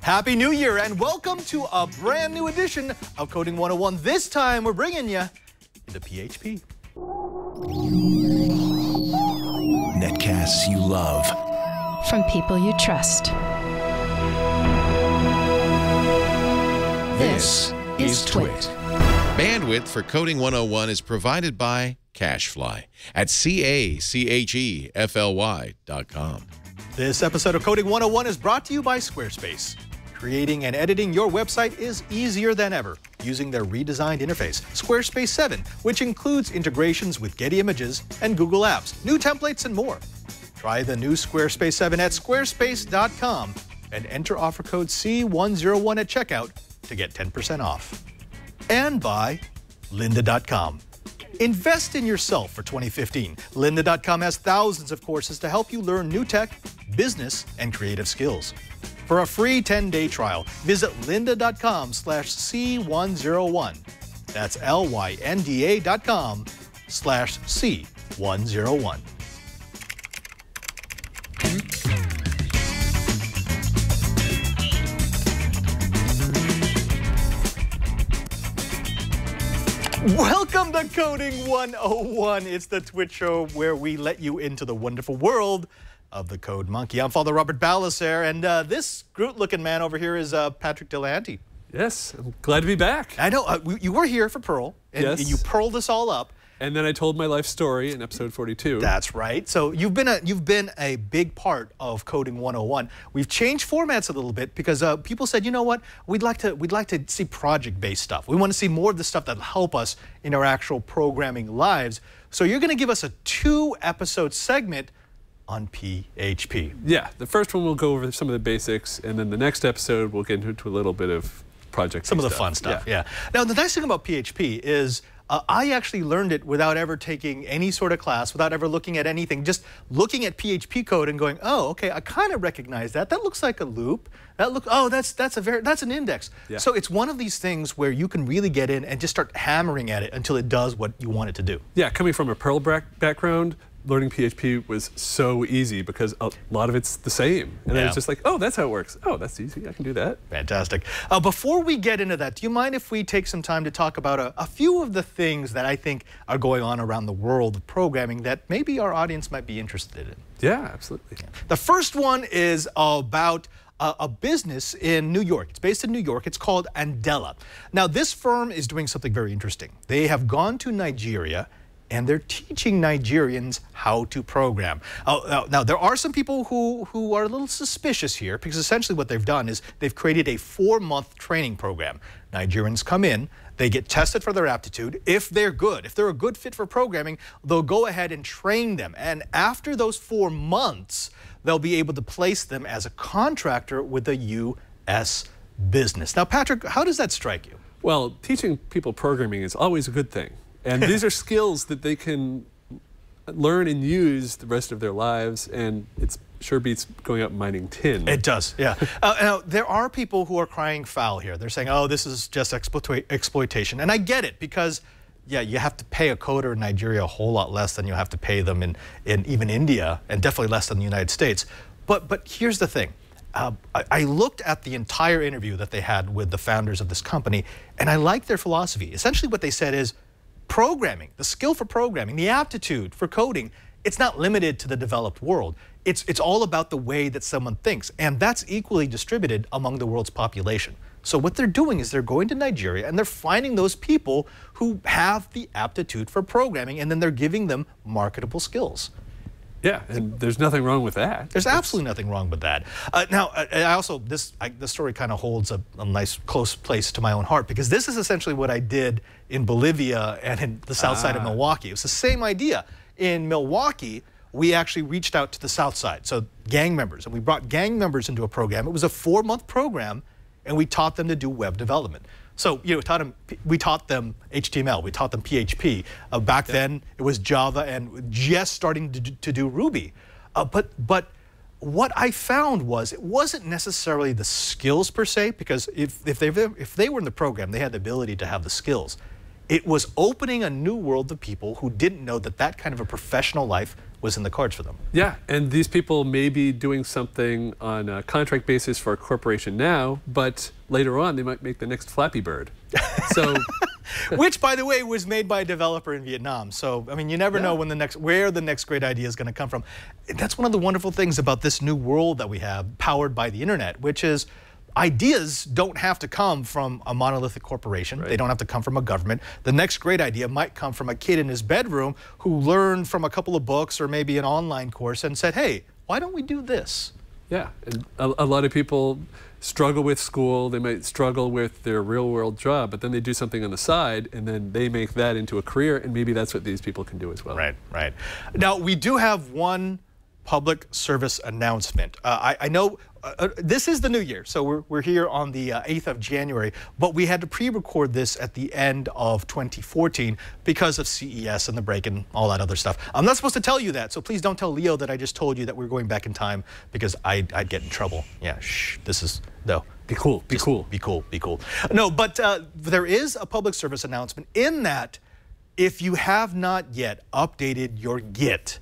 Happy New Year and welcome to a brand new edition of Coding 101. This time we're bringing you into PHP. Netcasts you love. From people you trust. This is TWiT. Bandwidth for Coding 101 is provided by CacheFly at CacheFly.com. This episode of Coding 101 is brought to you by Squarespace. Creating and editing your website is easier than ever using their redesigned interface, Squarespace 7, which includes integrations with Getty Images and Google Apps, new templates, and more. Try the new Squarespace 7 at squarespace.com and enter offer code C101 at checkout to get 10% off. And by lynda.com. Invest in yourself for 2015. Lynda.com has thousands of courses to help you learn new tech, business, and creative skills. For a free 10-day trial, visit lynda.com/C101. That's lynda.com/C101. Welcome to Coding 101. It's the TWiT show where we let you into the wonderful world of the Code Monkey. I'm Father Robert Ballecer, and this Groot-looking man over here is Patrick Delahanty. Yes, I'm glad to be back. I know, you were here for Pearl, and, yes. and you pearled us all up. And then I told my life story in episode 42. That's right. So you've been a big part of Coding 101. We've changed formats a little bit because people said, you know what, we'd like to see project-based stuff. We want to see more of the stuff that'll help us in our actual programming lives. So you're going to give us a 2-episode segment on PHP. Yeah, the first one we'll go over some of the basics, and then the next episode we'll get into a little bit of project some of the fun stuff. Yeah. Now the nice thing about PHP is I actually learned it without ever taking any sort of class, without ever looking at anything, just looking at PHP code and going, oh, okay, I kind of recognize that. That looks like a loop. That's an index. Yeah. So it's one of these things where you can really get in and just start hammering at it until it does what you want it to do. Yeah, coming from a Perl background, learning PHP was so easy because a lot of it's the same. And then it's just like, oh, that's how it works. Oh, that's easy. I can do that. Fantastic. Before we get into that, do you mind if we take some time to talk about a few of the things that I think are going on around the world of programming that maybe our audience might be interested in? Yeah, absolutely. The first one is about a business in New York. It's based in New York. It's called Andela. Now, this firm is doing something very interesting. They have gone to Nigeria and they're teaching Nigerians how to program. Now, there are some people who are a little suspicious here because essentially what they've done is they've created a 4-month training program. Nigerians come in, they get tested for their aptitude. If they're good, if they're a good fit for programming, they'll go ahead and train them. And after those 4 months, they'll be able to place them as a contractor with a U.S. business. Now, Patrick, how does that strike you? Well, teaching people programming is always a good thing. And these are skills that they can learn and use the rest of their lives, and it sure beats going out mining tin. It does, yeah. Now, there are people who are crying foul here. They're saying, oh, this is just exploitation. And I get it, because, yeah, you have to pay a coder in Nigeria a whole lot less than you have to pay them in even India, and definitely less than the United States. But here's the thing. I looked at the entire interview that they had with the founders of this company, and I like their philosophy. Essentially what they said is, programming, the skill for programming, the aptitude for coding, it's not limited to the developed world. It's all about the way that someone thinks, and that's equally distributed among the world's population. So what they're doing is they're going to Nigeria and they're finding those people who have the aptitude for programming, and then they're giving them marketable skills. Yeah, and there's nothing wrong with that. There's absolutely nothing wrong with that. Now, this story kind of holds a nice, close place to my own heart, because this is essentially what I did in Bolivia and in the south side of Milwaukee. It was the same idea. In Milwaukee, we actually reached out to the south side, so gang members, and we brought gang members into a program. It was a 4-month program, and we taught them to do web development. So, you know, we taught them HTML, we taught them PHP. Back then, it was Java and just starting to do Ruby. But what I found was it wasn't necessarily the skills per se, because if they were in the program, they had the ability to have the skills. It was opening a new world to people who didn't know that that kind of a professional life was in the cards for them. Yeah, and these people may be doing something on a contract basis for a corporation now, but later on they might make the next Flappy Bird. So, which, by the way, was made by a developer in Vietnam. So, I mean, you never know when where the next great idea is going to come from. That's one of the wonderful things about this new world that we have, powered by the internet, which is ideas don't have to come from a monolithic corporation. Right. They don't have to come from a government. The next great idea might come from a kid in his bedroom who learned from a couple of books or maybe an online course and said, hey, why don't we do this? Yeah, and a lot of people struggle with school. They might struggle with their real-world job, but then they do something on the side, and then they make that into a career, and maybe that's what these people can do as well. Right, right. Now, we do have one public service announcement. I know this is the new year, so we're here on the 8th of January, but we had to pre-record this at the end of 2014 because of CES and the break and all that other stuff. I'm not supposed to tell you that, so please don't tell Leo that I just told you that we're going back in time, because I'd get in trouble. Yeah, shh, this is, no. Be cool, be cool. Be cool, be cool. No, but there is a public service announcement in that if you have not yet updated your Git,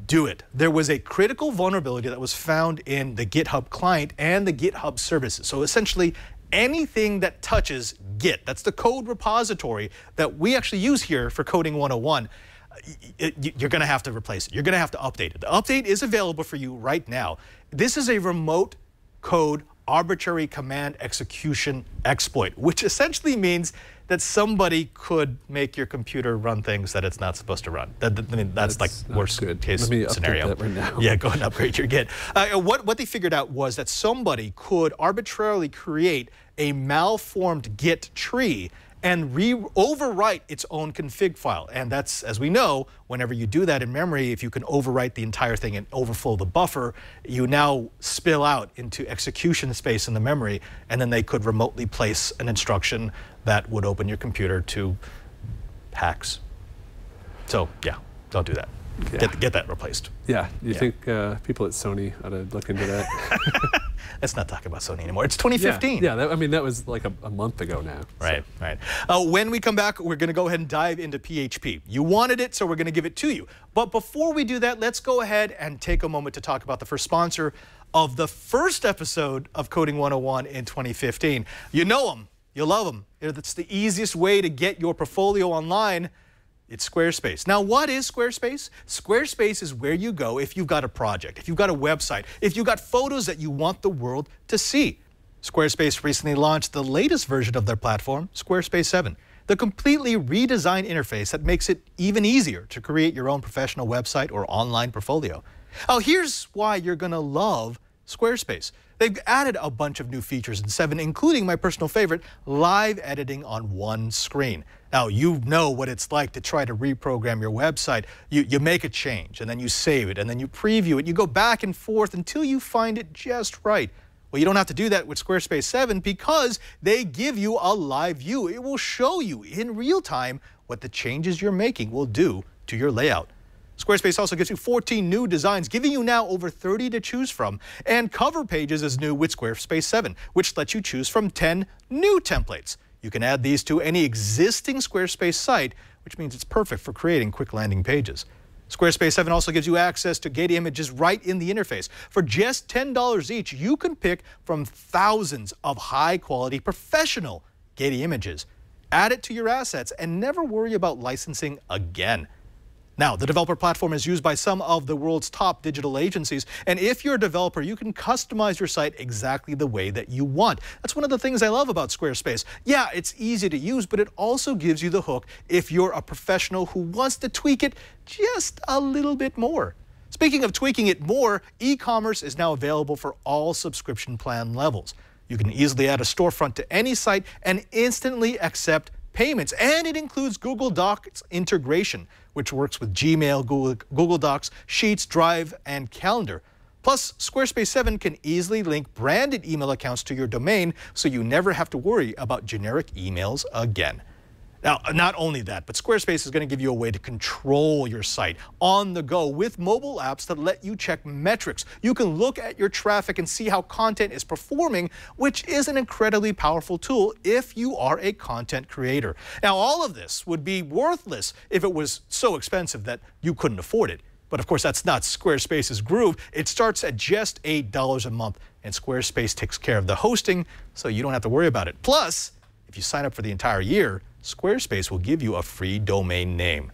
do it. There was a critical vulnerability that was found in the GitHub client and the GitHub services. So essentially, anything that touches Git, that's the code repository that we actually use here for Coding 101, you're going to have to replace it. You're going to have to update it. The update is available for you right now. This is a remote code arbitrary command execution exploit, which essentially means that somebody could make your computer run things that it's not supposed to run. I mean, that's like worst case scenario. That right now. Yeah, go ahead and upgrade your Git. What they figured out was that somebody could arbitrarily create a malformed Git tree and overwrite its own config file. And that's, as we know, whenever you do that in memory, if you can overwrite the entire thing and overflow the buffer, you now spill out into execution space in the memory, and then they could remotely place an instruction that would open your computer to hacks. So yeah, don't do that. Yeah. Get that replaced. Yeah, you think people at Sony ought to look into that? Let's not talk about Sony anymore. It's 2015. Yeah, I mean, that was like a month ago now. Right, right. When we come back, we're going to go ahead and dive into PHP. You wanted it, so we're going to give it to you. But before we do that, let's go ahead and take a moment to talk about the first sponsor of the first episode of Coding 101 in 2015. You know them. You love them. It's the easiest way to get your portfolio online. It's Squarespace. Now, what is Squarespace? Squarespace is where you go if you've got a project, if you've got a website, if you've got photos that you want the world to see. Squarespace recently launched the latest version of their platform, Squarespace 7, the completely redesigned interface that makes it even easier to create your own professional website or online portfolio. Now, here's why you're going to love Squarespace. They've added a bunch of new features in 7, including my personal favorite, live editing on one screen. Now, you know what it's like to try to reprogram your website. You make a change, and then you save it, and then you preview it. You go back and forth until you find it just right. Well, you don't have to do that with Squarespace 7 because they give you a live view. It will show you in real time what the changes you're making will do to your layout. Squarespace also gives you 14 new designs, giving you now over 30 to choose from. And Cover Pages is new with Squarespace 7, which lets you choose from 10 new templates. You can add these to any existing Squarespace site, which means it's perfect for creating quick landing pages. Squarespace 7 also gives you access to Getty images right in the interface. For just $10 each, you can pick from thousands of high-quality professional Getty images. Add it to your assets and never worry about licensing again. Now, the developer platform is used by some of the world's top digital agencies, and if you're a developer, you can customize your site exactly the way that you want. That's one of the things I love about Squarespace. Yeah, it's easy to use, but it also gives you the hook if you're a professional who wants to tweak it just a little bit more. Speaking of tweaking it more, e-commerce is now available for all subscription plan levels. You can easily add a storefront to any site and instantly accept payments, and it includes Google Docs integration, which works with Gmail, Google Docs, Sheets, Drive, and Calendar. Plus, Squarespace 7 can easily link branded email accounts to your domain, so you never have to worry about generic emails again. Now, not only that, but Squarespace is going to give you a way to control your site on the go with mobile apps that let you check metrics. You can look at your traffic and see how content is performing, which is an incredibly powerful tool if you are a content creator. Now, all of this would be worthless if it was so expensive that you couldn't afford it. But of course, that's not Squarespace's groove. It starts at just $8 a month, and Squarespace takes care of the hosting, so you don't have to worry about it. Plus, if you sign up for the entire year, Squarespace will give you a free domain name.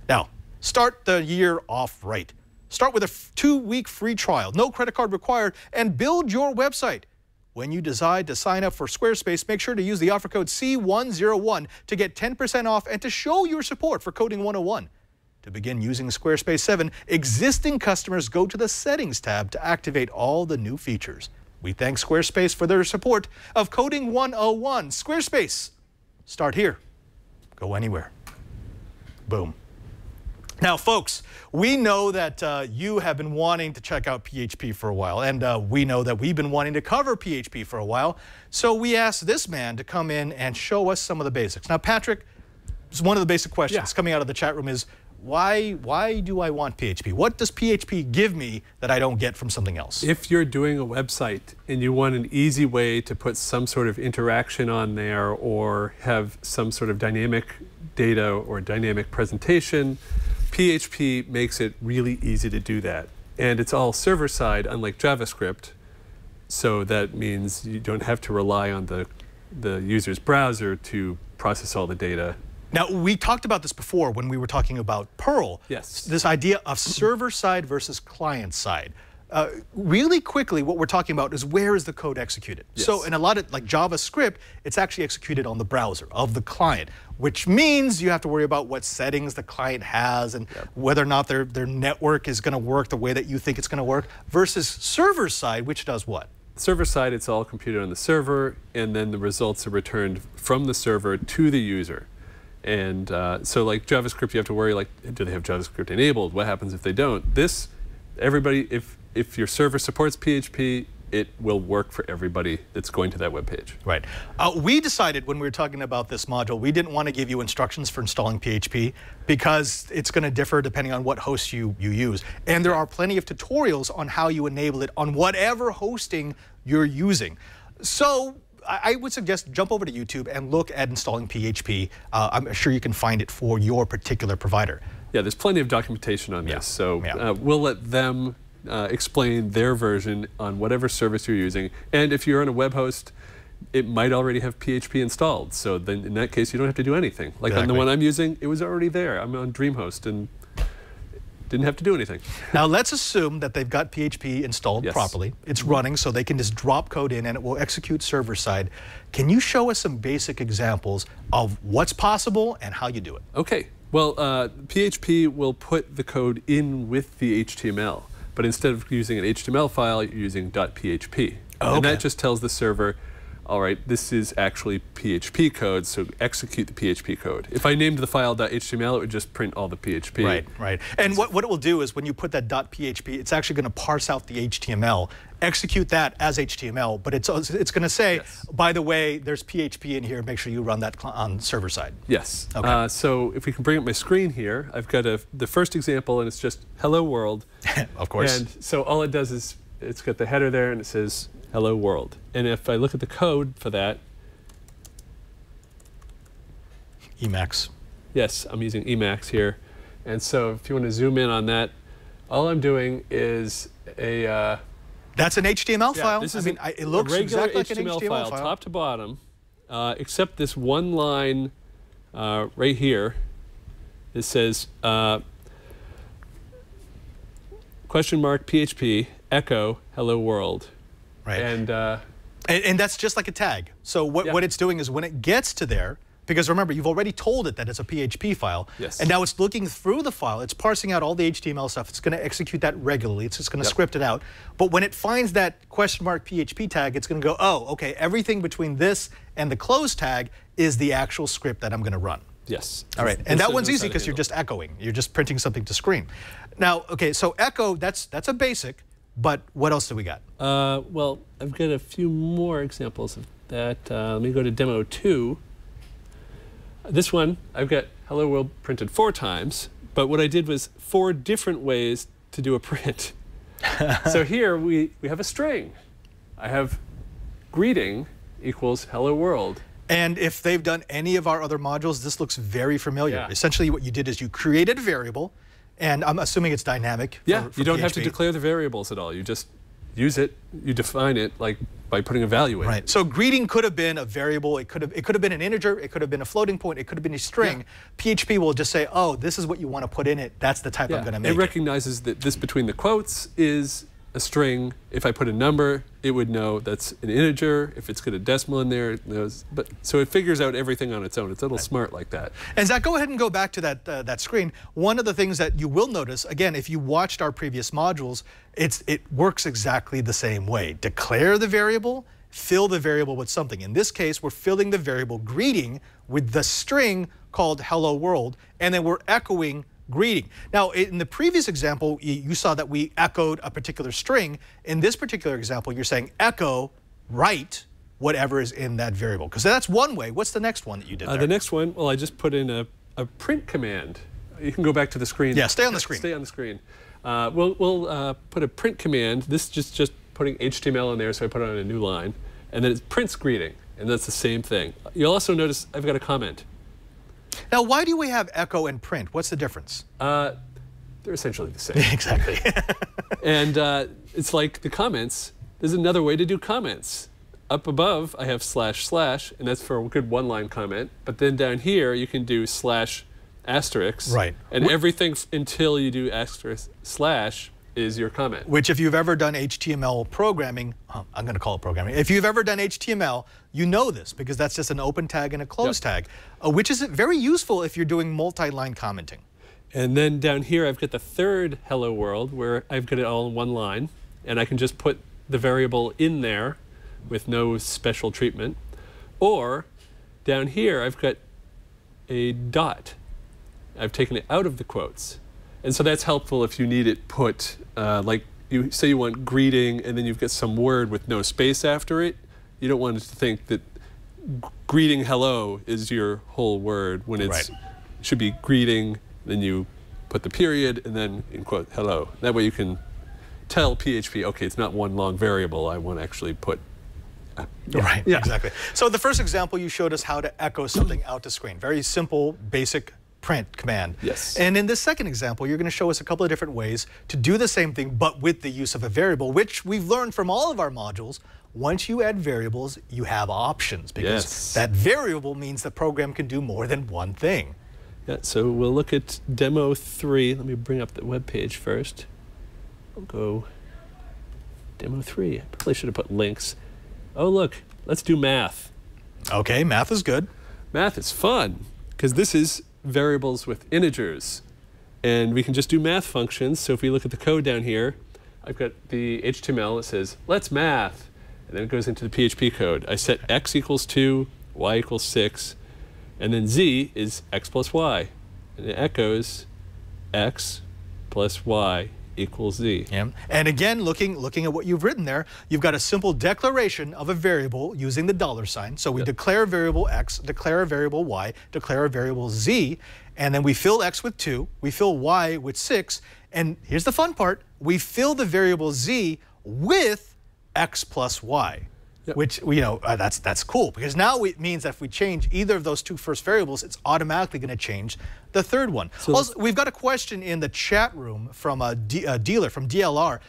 Now, start the year off right. Start with a 2-week free trial, no credit card required, and build your website. When you decide to sign up for Squarespace, make sure to use the offer code C101 to get 10% off and to show your support for Coding 101. To begin using Squarespace 7, existing customers go to the Settings tab to activate all the new features. We thank Squarespace for their support of Coding 101. Squarespace, start here. Go anywhere. Boom. Now, folks, we know that you have been wanting to check out PHP for a while, and we know that we've been wanting to cover PHP for a while. So we asked this man to come in and show us some of the basics. Now, Patrick, one of the basic questions coming out of the chat room is, why do I want PHP? What does PHP give me that I don't get from something else? If you're doing a website and you want an easy way to put some sort of interaction on there or have some sort of dynamic data or dynamic presentation, PHP makes it really easy to do that. And it's all server-side, unlike JavaScript. So that means you don't have to rely on the user's browser to process all the data. Now, we talked about this before when we were talking about Perl. Yes. This idea of server-side versus client-side. Really quickly, what we're talking about is where is the code executed. Yes. So in a lot of, like JavaScript, it's actually executed on the browser of the client, which means you have to worry about what settings the client has and whether or not their network is going to work the way that you think it's going to work, versus server-side, which does what? Server-side, it's all computed on the server, and then the results are returned from the server to the user. And so like JavaScript, you have to worry, like, do they have JavaScript enabled? What happens if they don't? This, everybody, if your server supports PHP, it will work for everybody that's going to that web page. Right. We decided when we were talking about this module, we didn't want to give you instructions for installing PHP because it's going to differ depending on what host you use. And there are plenty of tutorials on how you enable it on whatever hosting you're using. So I would suggest jump over to YouTube and look at installing PHP. I'm sure you can find it for your particular provider. Yeah, there's plenty of documentation on this. So we'll let them explain their version on whatever service you're using. And if you're on a web host, it might already have PHP installed. So then in that case, you don't have to do anything. Like on the one I'm using, it was already there. I'm on DreamHost and didn't have to do anything. Now let's assume that they've got PHP installed properly. It's running, so they can just drop code in and it will execute server side. Can you show us some basic examples of what's possible and how you do it? Okay. Well, PHP will put the code in with the HTML, but instead of using an HTML file, you're using .php. And that just tells the server, all right, this is actually PHP code, so execute the PHP code. If I named the file .html, it would just print all the PHP. Right, right. And what it will do is when you put that .php, it's actually going to parse out the HTML, execute that as HTML, but it's going to say, by the way, there's PHP in here, make sure you run that on server side. Yes. Okay. So if we can bring up my screen here, I've got the first example, and it's just hello world. Of course. And so all it does is, it's got the header there, and it says, hello world. And if I look at the code for that. Emacs. Yes, I'm using Emacs here. And so if you want to zoom in on that, all I'm doing is a... That's an HTML file. This is it looks a regular exactly like HTML an HTML file, top to bottom, except this one line right here. It says, question mark PHP, echo, hello world. Right. And that's just like a tag. So what it's doing is when it gets to there, because remember, you've already told it that it's a PHP file, and now it's looking through the file, it's parsing out all the HTML stuff, it's going to execute that regularly, it's just going to script it out. But when it finds that question mark PHP tag, it's going to go, oh, okay, everything between this and the close tag is the actual script that I'm going to run. Yes. All right, and that one's easy because you're just echoing. You're just printing something to screen. Now, okay, so echo, that's a basic. But what else do we got? Well, I've got a few more examples of that. Let me go to demo 2. This one, I've got hello world printed 4 times, but what I did was 4 different ways to do a print. So here we have a string. I have greeting equals hello world. And if they've done any of our other modules, this looks very familiar. Yeah. Essentially what you did is you created a variable, and I'm assuming it's dynamic. Yeah, for you don't PHP. have to declare the variables at all. You just use it, you define it like by putting a value in. Right. So greeting could have been a variable. It could have been an integer. It could have been a floating point. It could have been a string. Yeah. PHP will just say, oh, this is what you want to put in it. That's the type I'm going to make. It recognizes that this between the quotes is a string. If I put a number, it would know that's an integer. If it's got a decimal in there, it knows. But so it figures out everything on its own. It's a little smart like that. And Zach, go ahead and go back to that screen. One of the things that you will notice, again, if you watched our previous modules, it works exactly the same way. Declare the variable, fill the variable with something. In this case, we're filling the variable greeting with the string called hello world, and then we're echoing greeting. Now, in the previous example, you saw that we echoed a particular string. In this particular example, you're saying echo, write whatever is in that variable. Because that's one way. What's the next one that you did there? The next one, well, I just put in a print command. You can go back to the screen. Yeah, stay on the screen. Stay on the screen. We'll put a print command. This is just putting HTML in there, so I put it on a new line. And then it prints greeting, and that's the same thing. You'll also notice I've got a comment. Now, why do we have echo and print? What's the difference? They're essentially the same. Exactly. And it's like the comments. There's another way to do comments. Up above, I have // and that's for a good one-line comment. But then down here, you can do /*. Right. And everything until you do */ is your comment. Which, if you've ever done HTML programming, I'm going to call it programming. If you've ever done HTML, you know this because that's just an open tag and a close tag, which is very useful if you're doing multi-line commenting. And then down here, I've got the third hello world where I've got it all in one line, and I can just put the variable in there with no special treatment. Or down here, I've got a dot. I've taken it out of the quotes. And so that's helpful if you need it put, like you say you want greeting and then you've got some word with no space after it. You don't want it to think that greeting hello is your whole word when it's should be greeting, then you put the period and then in quote hello. That way you can tell PHP, okay, it's not one long variable. I want to actually put Right, exactly. So the first example, you showed us how to echo something out to screen. Very simple, basic print command. Yes. And in this second example, you're going to show us a couple of different ways to do the same thing, but with the use of a variable, which we've learned from all of our modules. Once you add variables, you have options because that variable means the program can do more than one thing. Yeah, so we'll look at demo 3. Let me bring up the web page first. I'll go demo 3. I probably should have put links. Oh, look, let's do math. Okay, math is good. Math is fun because this is variables with integers. And we can just do math functions. So if we look at the code down here, I've got the HTML that says, let's math. And then it goes into the PHP code. I set x equals 2, y equals 6, and then z is x plus y. And it echoes x plus y equals z. Yeah. And again, looking at what you've written there, you've got a simple declaration of a variable using the $sign. So we declare a variable x, declare a variable y, declare a variable z, and then we fill x with 2, we fill y with 6, and here's the fun part, we fill the variable z with x plus y. Which, you know, that's cool because now it means that if we change either of those two first variables, it's automatically going to change the third one. So also, we've got a question in the chat room from a dealer from DLR.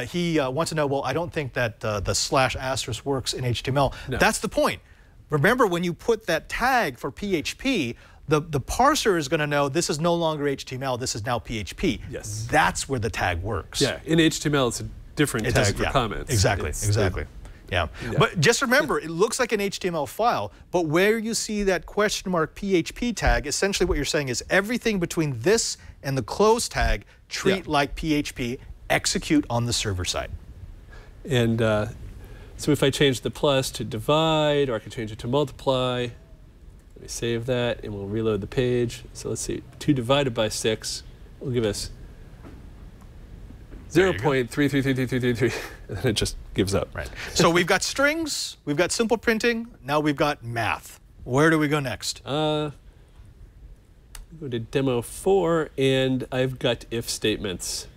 He wants to know, well, I don't think that the /* works in HTML. No. That's the point. Remember, when you put that tag for PHP, the parser is going to know this is no longer HTML, this is now PHP. Yes. That's where the tag works. Yeah, in HTML, it's a different tag for comments. Exactly, exactly. Yeah. But just remember, it looks like an HTML file, but where you see that question mark PHP tag, essentially what you're saying is everything between this and the close tag, treat like PHP, execute on the server side. And so if I change the plus to divide, or I can change it to multiply, let me save that, and we'll reload the page. So let's see, 2 divided by 6 will give us 0.333333, and then it just gives up. Right. So we've got strings, we've got simple printing, now we've got math. Where do we go next? Go to demo 4, and I've got if statements.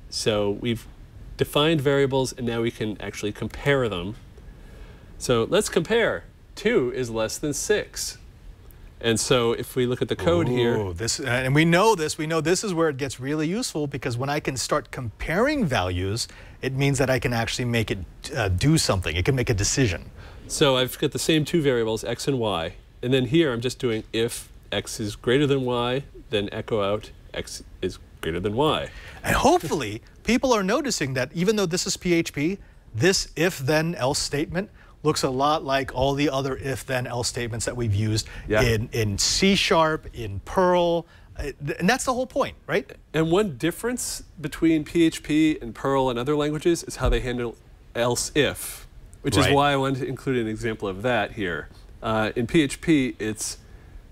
So we've defined variables, and now we can actually compare them. So let's compare. 2 is less than 6. And so if we look at the code here. And we know this. We know this is where it gets really useful, because when I can start comparing values, it means that I can actually make it do something. It can make a decision. So I've got the same 2 variables, x and y. And then here I'm just doing if x is greater than y, then echo out x is greater than y. And hopefully people are noticing that even though this is PHP, this if-then-else statement looks a lot like all the other if-then-else statements that we've used in C#, in Perl, and that's the whole point, right? And one difference between PHP and Perl and other languages is how they handle else if, which is why I wanted to include an example of that here. In PHP, it's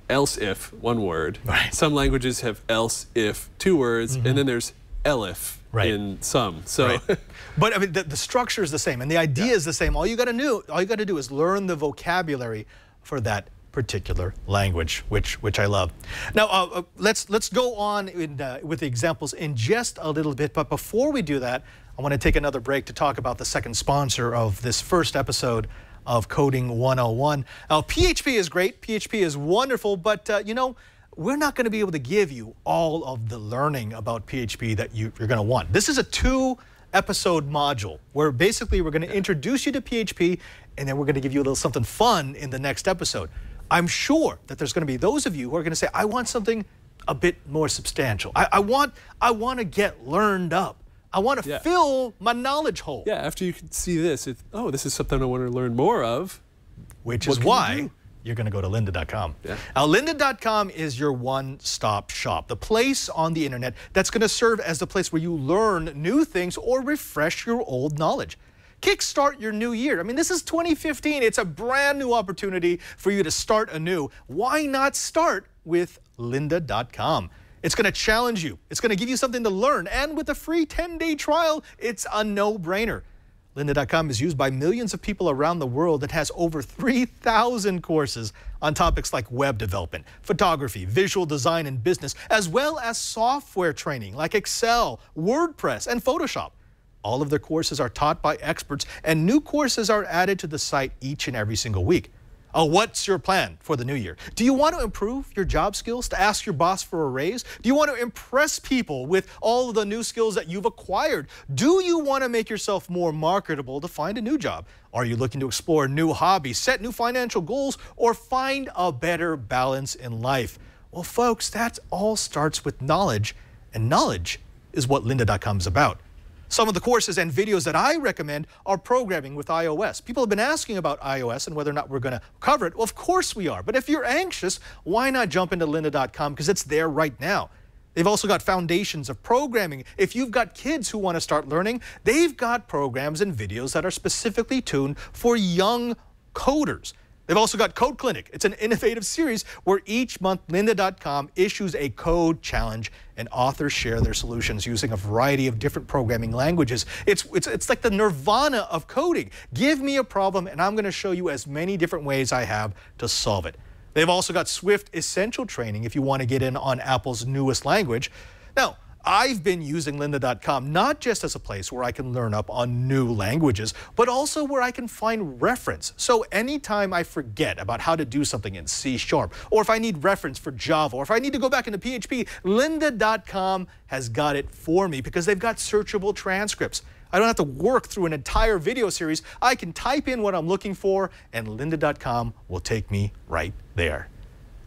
else if, one word. Right. Some languages have else if, 2 words, and then there's elif in some. So, but I mean, the structure is the same, and the idea is the same. All you got to do is learn the vocabulary for that particular language, which I love. Now, let's go on with the examples in just a little bit. But before we do that, I want to take another break to talk about the second sponsor of this first episode of Coding 101. Now, PHP is great, PHP is wonderful, but you know, we're not going to be able to give you all of the learning about PHP that you're going to want. This is a 2-episode module where basically we're going to introduce you to PHP, and then we're going to give you a little something fun in the next episode. I'm sure that there's going to be those of you who are going to say, I want something a bit more substantial. I want to get learned up. I want to fill my knowledge hole. Yeah, after you can see this, oh, this is something I want to learn more of. Which is why you're going to go to lynda.com. Yeah. Now, lynda.com is your one-stop shop, the place on the internet that's going to serve as the place where you learn new things or refresh your old knowledge. Kickstart your new year. I mean, this is 2015. It's a brand new opportunity for you to start anew. Why not start with lynda.com? It's going to challenge you. It's going to give you something to learn. And with a free 10-day trial, it's a no-brainer. Lynda.com is used by millions of people around the world. It has over 3,000 courses on topics like web development, photography, visual design, and business, as well as software training like Excel, WordPress, and Photoshop. All of their courses are taught by experts, and new courses are added to the site each and every single week. Oh, what's your plan for the new year? Do you want to improve your job skills, to ask your boss for a raise? Do you want to impress people with all of the new skills that you've acquired? Do you want to make yourself more marketable to find a new job? Are you looking to explore new hobbies, set new financial goals, or find a better balance in life? Well, folks, that all starts with knowledge, and knowledge is what lynda.com is about. Some of the courses and videos that I recommend are programming with iOS. People have been asking about iOS and whether or not we're going to cover it. Well, of course we are. But if you're anxious, why not jump into lynda.com, because it's there right now. They've also got foundations of programming. If you've got kids who want to start learning, they've got programs and videos that are specifically tuned for young coders. They've also got Code Clinic. It's an innovative series where each month lynda.com issues a code challenge, and authors share their solutions using a variety of different programming languages. It's like the nirvana of coding. Give me a problem, and I'm going to show you as many different ways I have to solve it. They've also got Swift Essential Training if you want to get in on Apple's newest language. Now, I've been using lynda.com not just as a place where I can learn up on new languages, but also where I can find reference. So anytime I forget about how to do something in C#, or if I need reference for Java, or if I need to go back into PHP, lynda.com has got it for me because they've got searchable transcripts. I don't have to work through an entire video series. I can type in what I'm looking for, and lynda.com will take me right there.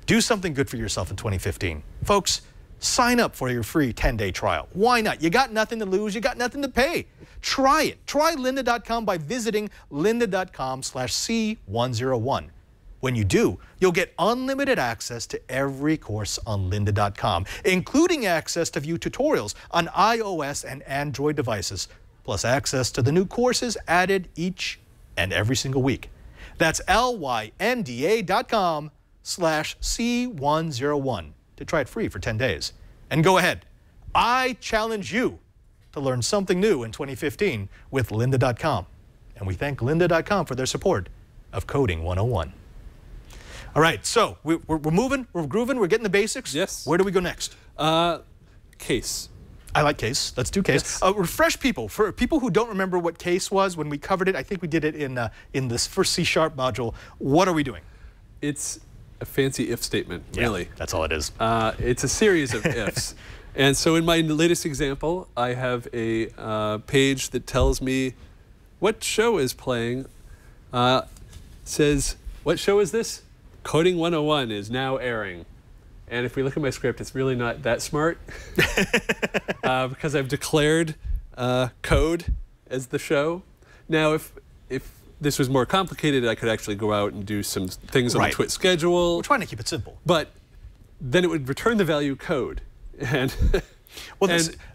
Do something good for yourself in 2015. Folks, sign up for your free 10-day trial. Why not? You got nothing to lose. You got nothing to pay. Try it. Try lynda.com by visiting lynda.com/C101. When you do, you'll get unlimited access to every course on lynda.com, including access to view tutorials on iOS and Android devices, plus access to the new courses added each and every single week. That's lynda.com/C101. to try it free for 10 days. And go ahead. I challenge you to learn something new in 2015 with lynda.com. And we thank lynda.com for their support of Coding 101. All right, so we're moving, we're grooving, we're getting the basics. Yes. Where do we go next? Case. I like case. Let's do case. Yes. Refresh people. For people who don't remember what case was when we covered it, I think we did it in this first C# module. What are we doing? It's a fancy if statement, really. Yeah, that's all it is. It's a series of ifs. And so in my latest example, I have a page that tells me what show is playing. Says, what show is this? Coding 101 is now airing. And if we look at my script, it's really not that smart because I've declared code as the show. Now, if this was more complicated, I could actually go out and do some things on the TWiT schedule. We're trying to keep it simple. But then it would return the value code. And well,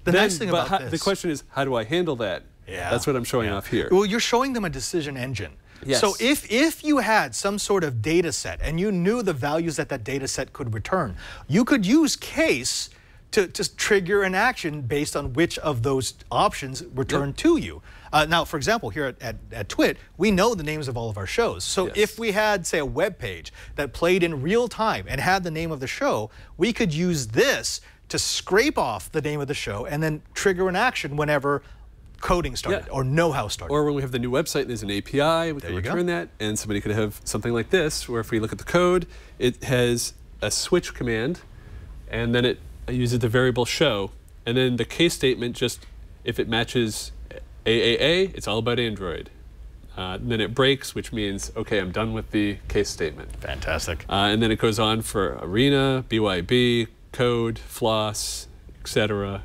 the nice thing about this. The question is, how do I handle that? Yeah. That's what I'm showing off here. Well, you're showing them a decision engine. Yes. So if you had some sort of data set and you knew the values that data set could return, you could use case to trigger an action based on which of those options return to you. Now, for example, here at TWiT, we know the names of all of our shows. So if we had, say, a web page that played in real time and had the name of the show, we could use this to scrape off the name of the show and then trigger an action whenever coding started or know-how started. Or when we have the new website and there's an API, we can return that, and somebody could have something like this, where if we look at the code, it has a switch command, and then it uses the variable show, and then the case statement, just if it matches AAA, it's all about Android. Then it breaks, which means, okay, I'm done with the case statement. Fantastic. And then it goes on for arena, BYB, code, floss, etc.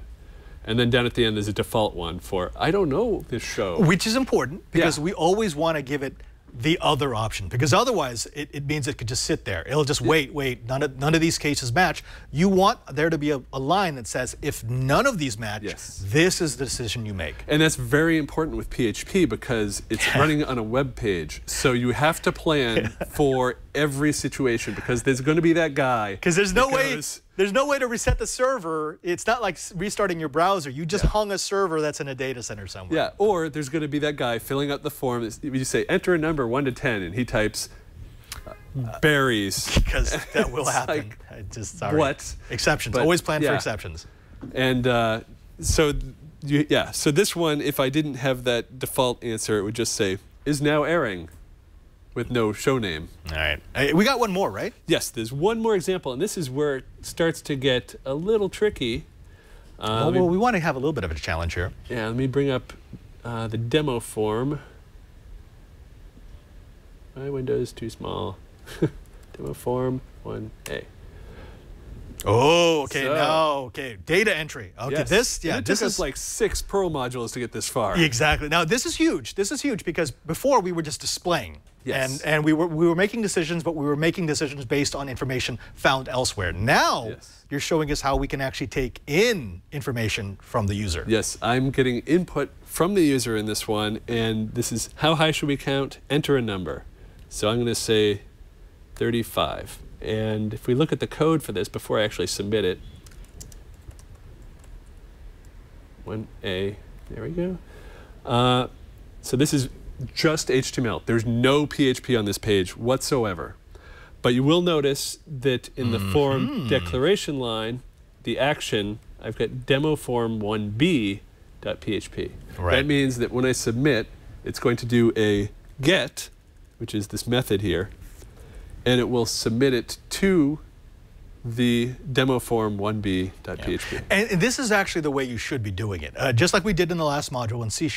And then down at the end, there's a default one for, I don't know this show. Which is important because we always want to give it the other option, because otherwise it means it could just sit there. It'll just wait, none of these cases match. You want there to be a line that says, if none of these match, this is the decision you make. And that's very important with PHP because it's running on a web page. So you have to plan for every situation because there's going to be that guy. Because there's no way to reset the server. It's not like restarting your browser. You just hung a server that's in a data center somewhere. Yeah, or there's going to be that guy filling out the form. You say, enter a number 1 to 10, and he types berries. Because that will happen. Like, sorry. What? Exceptions. Always plan for exceptions. And so this one, if I didn't have that default answer, it would just say, is now airing, with no show name. All right. We got one more, right? Yes, there's one more example, and this is where it starts to get a little tricky. Well, we want to have a little bit of a challenge here. Yeah, let me bring up the demo form. My window is too small. Demo form 1A. Oh, okay, okay. Data entry. Okay, this took us like 6 Perl modules to get this far. Exactly. Now, this is huge. This is huge because before we were just displaying. Yes. And we were making decisions, but we were making decisions based on information found elsewhere. Now, you're showing us how we can actually take in information from the user. Yes, I'm getting input from the user in this one, and this is how high should we count? Enter a number. So I'm going to say 35. And if we look at the code for this before I actually submit it, 1A, there we go. So this is just HTML. There's no PHP on this page whatsoever. But you will notice that in the form declaration line, the action, I've got demo form 1b.php. Right. That means that when I submit, it's going to do a get, which is this method here, and it will submit it to the demo form 1b.php. And this is actually the way you should be doing it. Just like we did in the last module in C#,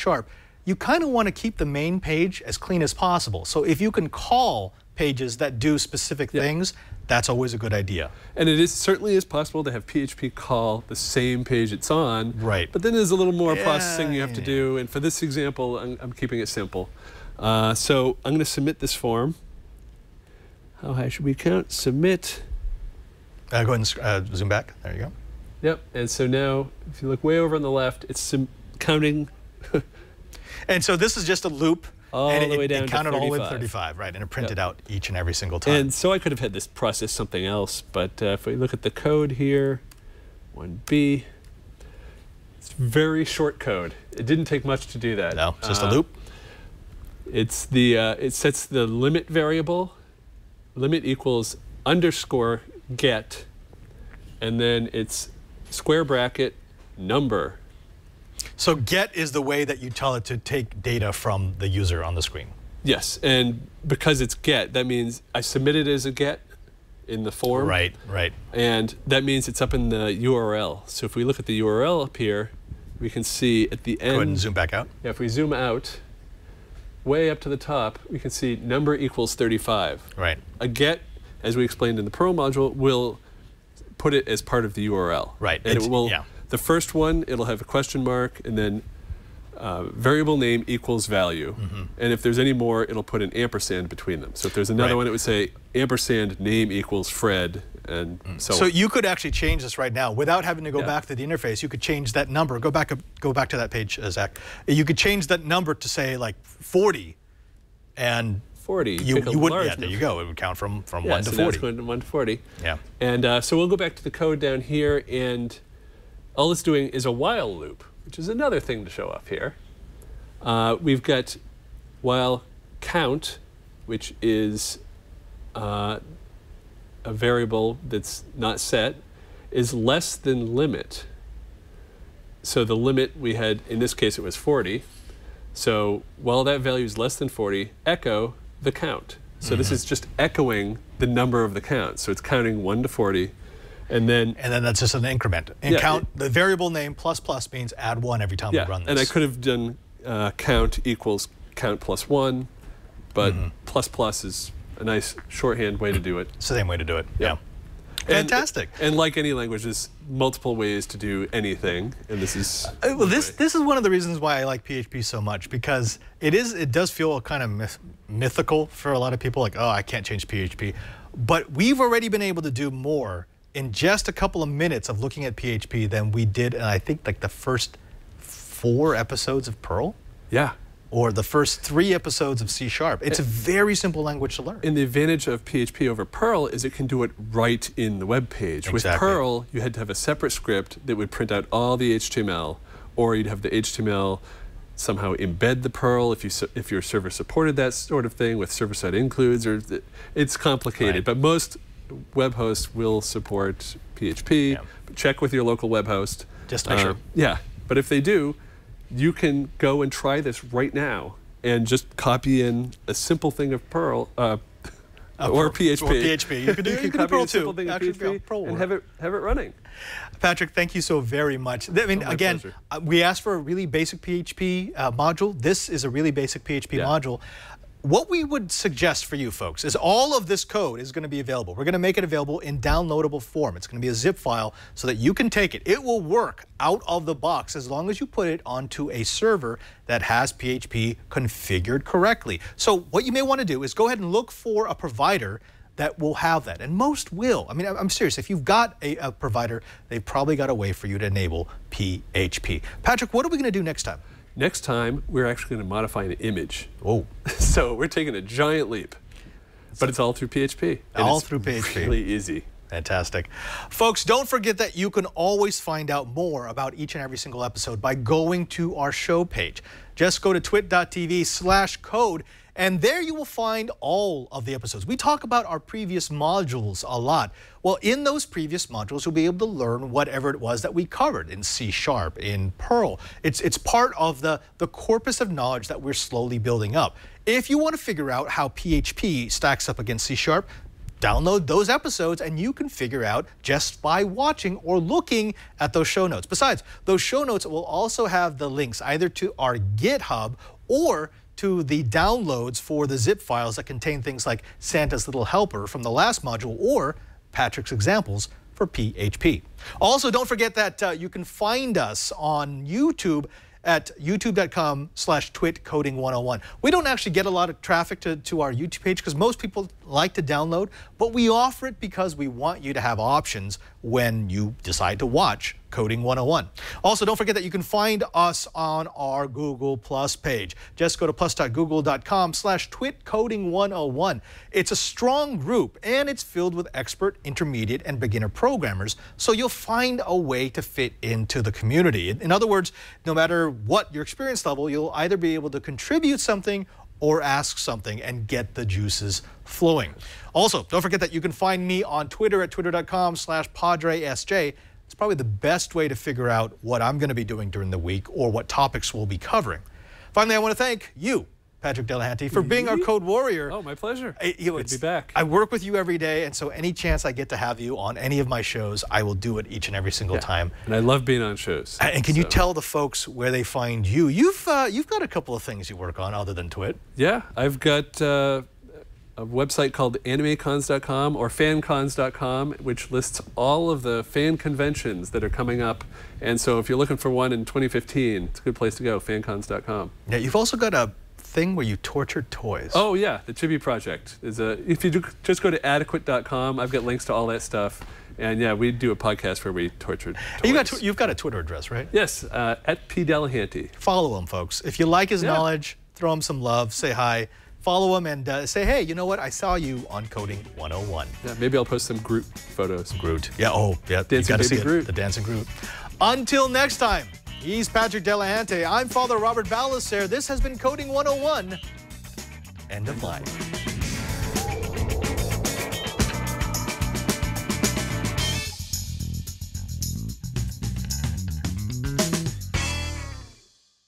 you kind of want to keep the main page as clean as possible. So if you can call pages that do specific things, that's always a good idea. And it certainly is possible to have PHP call the same page it's on. Right. But then there's a little more processing you have to do. And for this example, I'm keeping it simple. So I'm going to submit this form. How high should we count? Submit. Go ahead and zoom back. There you go. Yep. And so now, if you look way over on the left, it's counting. And so this is just a loop. All the way down to 35. It counted all the way to 35, right, and it printed out each and every single time. And so I could have had this process something else, but if we look at the code here, 1B, it's very short code. It didn't take much to do that. No, it's just a loop. It's the it sets the limit variable limit equals underscore get, and then it's square bracket number. So get is the way that you tell it to take data from the user on the screen. Yes, and because it's get, that means I submit it as a get in the form. Right, right. And that means it's up in the URL. So if we look at the URL up here, we can see at the end. Go ahead and zoom back out. Yeah, if we zoom out, way up to the top, we can see number equals 35. Right. A get, as we explained in the Perl module, will put it as part of the URL. Right. And it will, the first one, it'll have a question mark, and then variable name equals value. And if there's any more, it'll put an ampersand between them. So if there's another one, it would say ampersand name equals Fred, and so on. So you could actually change this right now without having to go back to the interface. You could change that number. Go back to that page, Zach. You could change that number to say like 40, and 40. You wouldn't. Yeah, there you go. It would count from 1 to 40. So it's going to 1 to 40. Yeah. And so we'll go back to the code down here, and all it's doing is a while loop, which is another thing to show up here. We've got while count, which is a variable that's not set, is less than limit. So the limit we had, in this case, it was 40. So while that value is less than 40, echo the count. So this is just echoing the number of the count. So it's counting 1 to 40. And then that's just an increment. And count, the variable name plus means add 1 every time we run this. And I could have done count equals count plus 1, but plus is a nice shorthand way to do it. It's the same way to do it. Yeah. Fantastic. And like any language, there's multiple ways to do anything, and this is well, this is one of the reasons why I like PHP so much, because it does feel kind of mythical for a lot of people, like, oh, I can't change PHP. But we've already been able to do more in just a couple of minutes of looking at PHP than we did in, I think, like the first 4 episodes of Perl. Yeah. Or the first 3 episodes of C#. It's a very simple language to learn. And the advantage of PHP over Perl is it can do it right in the web page. Exactly. With Perl, you had to have a separate script that would print out all the HTML, or you'd have the HTML somehow embed the Perl if your server supported that sort of thing with server-side includes. It's complicated, Right. but most web hosts will support PHP. But check with your local web host. Just to make sure. Yeah, but if they do, you can go and try this right now and just copy in a simple thing of Perl or PHP. Or PHP. You can do Perl a simple too. thing of PHP and have it running. Patrick, thank you so very much. I mean, again, we asked for a really basic PHP module. This is a really basic PHP module. What we would suggest for you folks is all of this code is going to be available. We're going to make it available in downloadable form. It's going to be a zip file so that you can take it. It will work out of the box as long as you put it onto a server that has PHP configured correctly. So what you may want to do is go ahead and look for a provider that will have that, and most will. I mean, I'm serious. If you've got a provider, they've probably got a way for you to enable PHP. Patrick, what are we going to do next time? Next time, we're actually going to modify an image. Oh. So we're taking a giant leap. But it's all through PHP. All through PHP. Really easy. Fantastic. Folks, don't forget that you can always find out more about each and every single episode by going to our show page. Just go to twit.tv/code, and there you will find all of the episodes. We talk about our previous modules a lot. Well, in those previous modules, you'll be able to learn whatever it was that we covered in C#, in Perl. It's part of the corpus of knowledge that we're slowly building up. If you want to figure out how PHP stacks up against C#, download those episodes and you can figure out just by watching or looking at those show notes. Besides, those show notes will also have the links either to our GitHub or to the downloads for the zip files that contain things like Santa's Little Helper from the last module or Patrick's examples for PHP. Also, don't forget that you can find us on YouTube at youtube.com/twitcoding101. We don't actually get a lot of traffic to our YouTube page because most people like to download, but we offer it because we want you to have options when you decide to watch Coding 101. Also, don't forget that you can find us on our Google Plus page. Just go to plus.google.com/twitcoding101. It's a strong group and it's filled with expert, intermediate, and beginner programmers, so you'll find a way to fit into the community. In other words, no matter what your experience level, you'll either be able to contribute something or ask something and get the juices flowing. Also, don't forget that you can find me on Twitter at twitter.com/PadreSJ. It's probably the best way to figure out what I'm going to be doing during the week or what topics we'll be covering. Finally, I want to thank you, Patrick Delahanty, for being our code warrior. Oh, my pleasure. Good to be back. I work with you every day, and so any chance I get to have you on any of my shows, I will do it each and every single time. And I love being on shows. And can you tell the folks where they find you? You've got a couple of things you work on other than TWiT. Yeah, I've got a website called animecons.com or fancons.com, which lists all of the fan conventions that are coming up. And so if you're looking for one in 2015, it's a good place to go, fancons.com. Yeah, you've also got a thing where you torture toys. Oh yeah, the Chibi Project is if you just go to adequate.com, I've got links to all that stuff. And yeah, we do a podcast where we torture toys. You've got a Twitter address, right? Yes, at P Delahanty. Follow him, folks. If you like his knowledge, throw him some love, say hi. Follow him and say, hey, you know what? I saw you on Coding 101. Yeah, maybe I'll post some Groot photos. Groot. Yeah, oh, yeah. Dancing baby Groot. The dancing Groot. Until next time, he's Patrick Delahanty. I'm Father Robert Ballecer. This has been Coding 101. End of line.